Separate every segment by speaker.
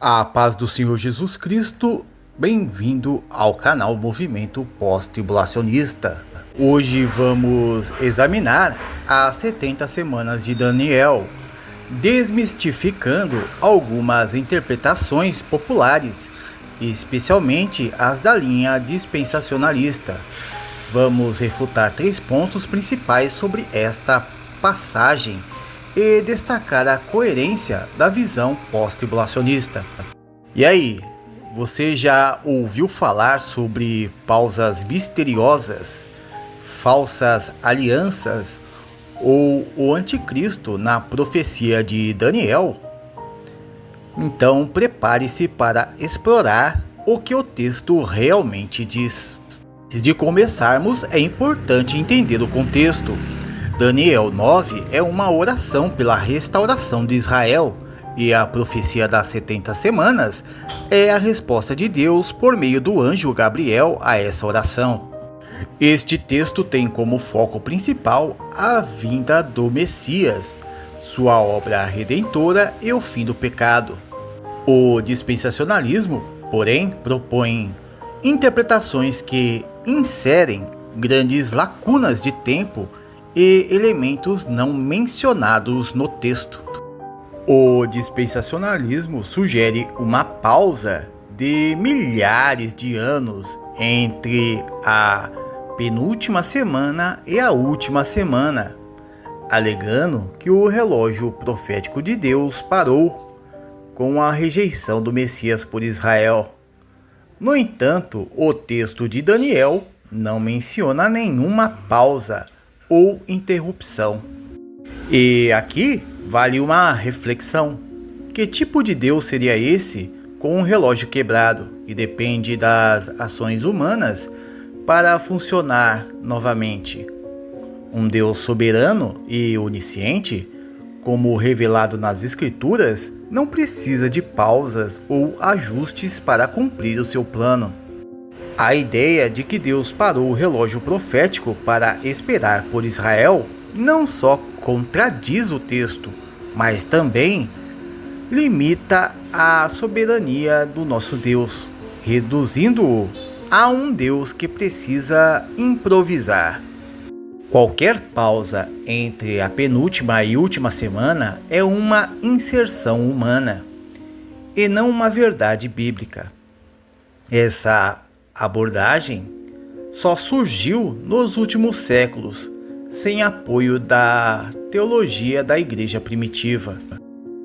Speaker 1: A paz do Senhor Jesus Cristo, bem-vindo ao canal Movimento Pós-Tribulacionista. Hoje vamos examinar as 70 semanas de Daniel, desmistificando algumas interpretações populares, especialmente as da linha dispensacionalista. Vamos refutar 3 pontos principais sobre esta passagem e destacar a coerência da visão pós-tribulacionista. E aí, você já ouviu falar sobre pausas misteriosas, falsas alianças ou o anticristo na profecia de Daniel? Então prepare-se para explorar o que o texto realmente diz. Antes de começarmos, é importante entender o contexto. Daniel 9 é uma oração pela restauração de Israel, e a profecia das 70 semanas é a resposta de Deus por meio do anjo Gabriel a essa oração. Este texto tem como foco principal a vinda do Messias, sua obra redentora e o fim do pecado. O dispensacionalismo, porém, propõe interpretações que inserem grandes lacunas de tempo e elementos não mencionados no texto. O dispensacionalismo sugere uma pausa de milhares de anos entre a penúltima semana e a última semana, alegando que o relógio profético de Deus parou com a rejeição do Messias por Israel. No entanto, o texto de Daniel não menciona nenhuma pausa ou interrupção. E aqui vale uma reflexão. Que tipo de Deus seria esse com um relógio quebrado, que depende das ações humanas para funcionar novamente? Um Deus soberano e onisciente, como revelado nas Escrituras, não precisa de pausas ou ajustes para cumprir o seu plano. A ideia de que Deus parou o relógio profético para esperar por Israel não só contradiz o texto, mas também limita a soberania do nosso Deus, reduzindo-o a um Deus que precisa improvisar. Qualquer pausa entre a penúltima e última semana é uma inserção humana e não uma verdade bíblica. Essa abordagem só surgiu nos últimos séculos, sem apoio da teologia da igreja primitiva.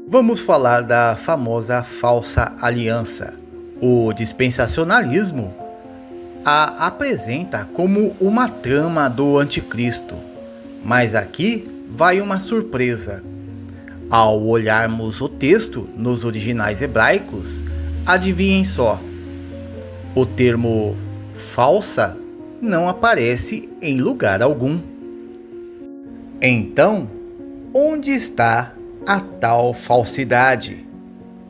Speaker 1: Vamos falar da famosa falsa aliança. O dispensacionalismo a apresenta como uma trama do anticristo, mas aqui vai uma surpresa. Ao olharmos o texto nos originais hebraicos, adivinhem só, o termo falsa não aparece em lugar algum. Então, onde está a tal falsidade?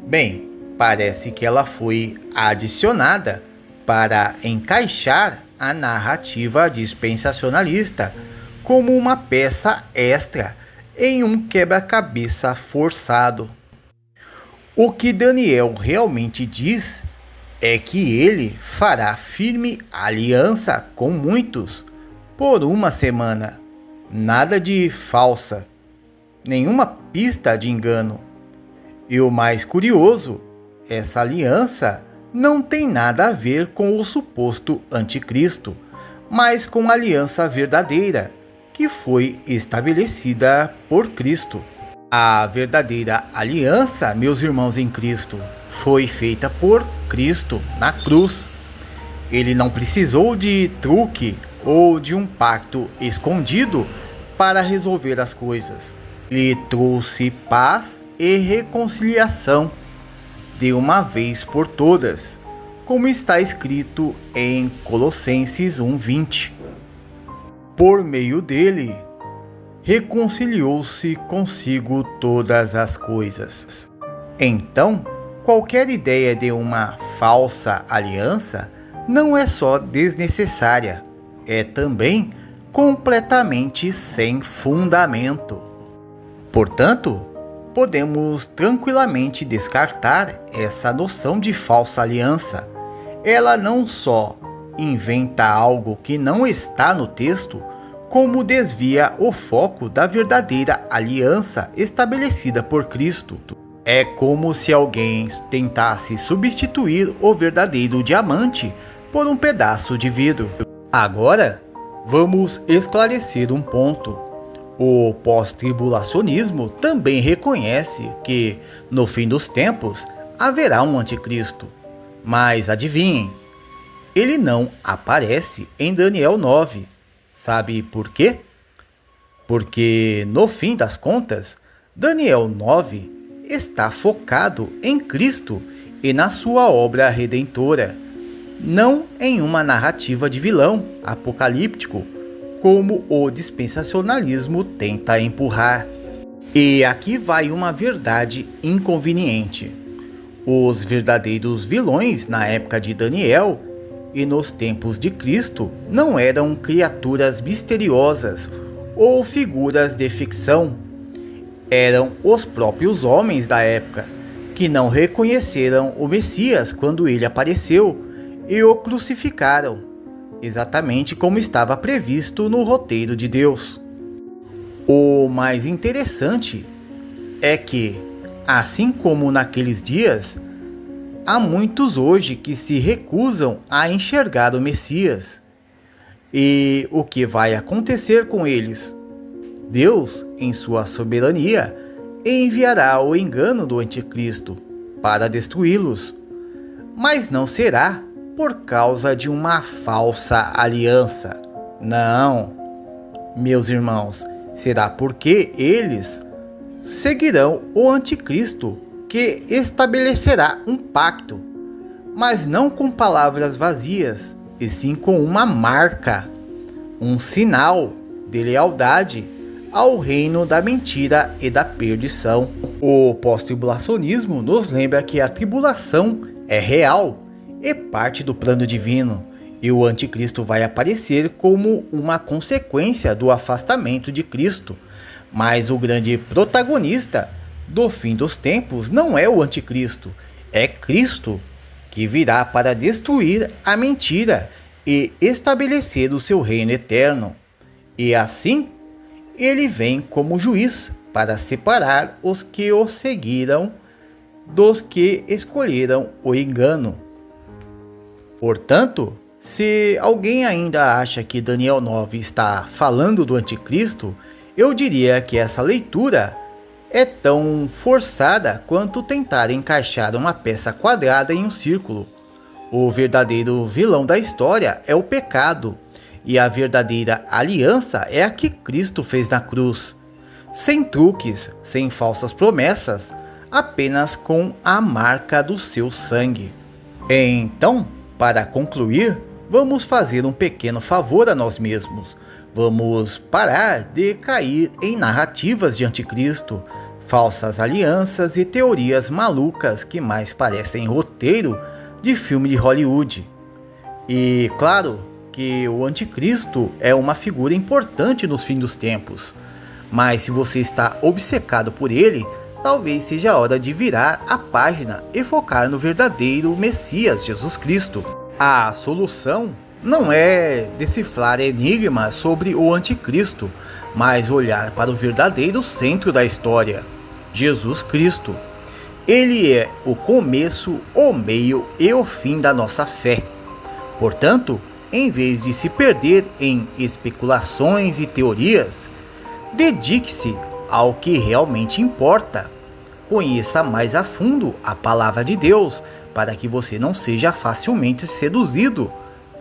Speaker 1: Bem, parece que ela foi adicionada para encaixar a narrativa dispensacionalista como uma peça extra em um quebra-cabeça forçado. O que Daniel realmente diz é que ele fará firme aliança com muitos por uma semana. Nada de falsa, nenhuma pista de engano. E o mais curioso, essa aliança não tem nada a ver com o suposto anticristo, mas com a aliança verdadeira, que foi estabelecida por Cristo. A verdadeira aliança, meus irmãos em Cristo, foi feita por Cristo na cruz. Ele não precisou de truque ou de um pacto escondido para resolver as coisas. Ele trouxe paz e reconciliação de uma vez por todas, como está escrito em Colossenses 1:20. Por meio dele, reconciliou-se consigo todas as coisas. Então, qualquer ideia de uma falsa aliança não é só desnecessária, é também completamente sem fundamento. Portanto, podemos tranquilamente descartar essa noção de falsa aliança. Ela não só inventa algo que não está no texto, como desvia o foco da verdadeira aliança estabelecida por Cristo. É como se alguém tentasse substituir o verdadeiro diamante por um pedaço de vidro. Agora, vamos esclarecer um ponto. O pós-tribulacionismo também reconhece que, no fim dos tempos, haverá um anticristo. Mas adivinhem, ele não aparece em Daniel 9. Sabe por quê? Porque, no fim das contas, Daniel 9 está focado em Cristo e na sua obra redentora, não em uma narrativa de vilão apocalíptico, como o dispensacionalismo tenta empurrar. E aqui vai uma verdade inconveniente. Os verdadeiros vilões na época de Daniel e nos tempos de Cristo não eram criaturas misteriosas ou figuras de ficção. Eram os próprios homens da época, que não reconheceram o Messias quando ele apareceu e o crucificaram, exatamente como estava previsto no roteiro de Deus. O mais interessante é que, assim como naqueles dias, há muitos hoje que se recusam a enxergar o Messias. E o que vai acontecer com eles? Deus, em sua soberania, enviará o engano do anticristo para destruí-los, mas não será por causa de uma falsa aliança. Não, meus irmãos, será porque eles seguirão o anticristo, que estabelecerá um pacto, mas não com palavras vazias, e sim com uma marca, um sinal de lealdade ao reino da mentira e da perdição. O pós-tribulacionismo nos lembra que a tribulação é real e parte do plano divino, e o anticristo vai aparecer como uma consequência do afastamento de Cristo. Mas o grande protagonista do fim dos tempos não é o anticristo, é Cristo, que virá para destruir a mentira e estabelecer o seu reino eterno. E assim, ele vem como juiz para separar os que o seguiram dos que escolheram o engano. Portanto, se alguém ainda acha que Daniel 9 está falando do anticristo, eu diria que essa leitura é tão forçada quanto tentar encaixar uma peça quadrada em um círculo. O verdadeiro vilão da história é o pecado, e a verdadeira aliança é a que Cristo fez na cruz, sem truques, sem falsas promessas, apenas com a marca do seu sangue. Então, para concluir, vamos fazer um pequeno favor a nós mesmos. Vamos parar de cair em narrativas de anticristo, falsas alianças e teorias malucas que mais parecem roteiro de filme de Hollywood. E claro que o anticristo é uma figura importante nos fins dos tempos, mas se você está obcecado por ele, talvez seja a hora de virar a página e focar no verdadeiro Messias, Jesus Cristo. A solução não é decifrar enigmas sobre o anticristo, mas olhar para o verdadeiro centro da história, Jesus Cristo. Ele é o começo, o meio e o fim da nossa fé. Portanto, em vez de se perder em especulações e teorias, dedique-se ao que realmente importa. Conheça mais a fundo a palavra de Deus, para que você não seja facilmente seduzido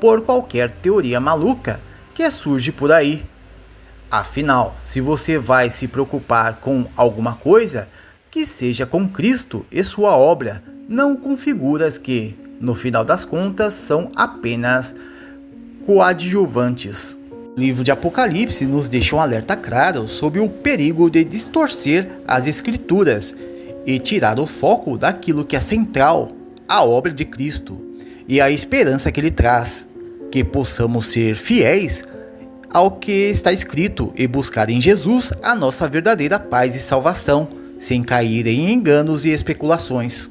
Speaker 1: por qualquer teoria maluca que surge por aí. Afinal, se você vai se preocupar com alguma coisa, que seja com Cristo e sua obra, não com figuras que, no final das contas, são apenas coadjuvantes. O livro de Apocalipse nos deixa um alerta claro sobre o perigo de distorcer as escrituras e tirar o foco daquilo que é central, a obra de Cristo e a esperança que ele traz, que possamos ser fiéis ao que está escrito e buscar em Jesus a nossa verdadeira paz e salvação, sem cair em enganos e especulações.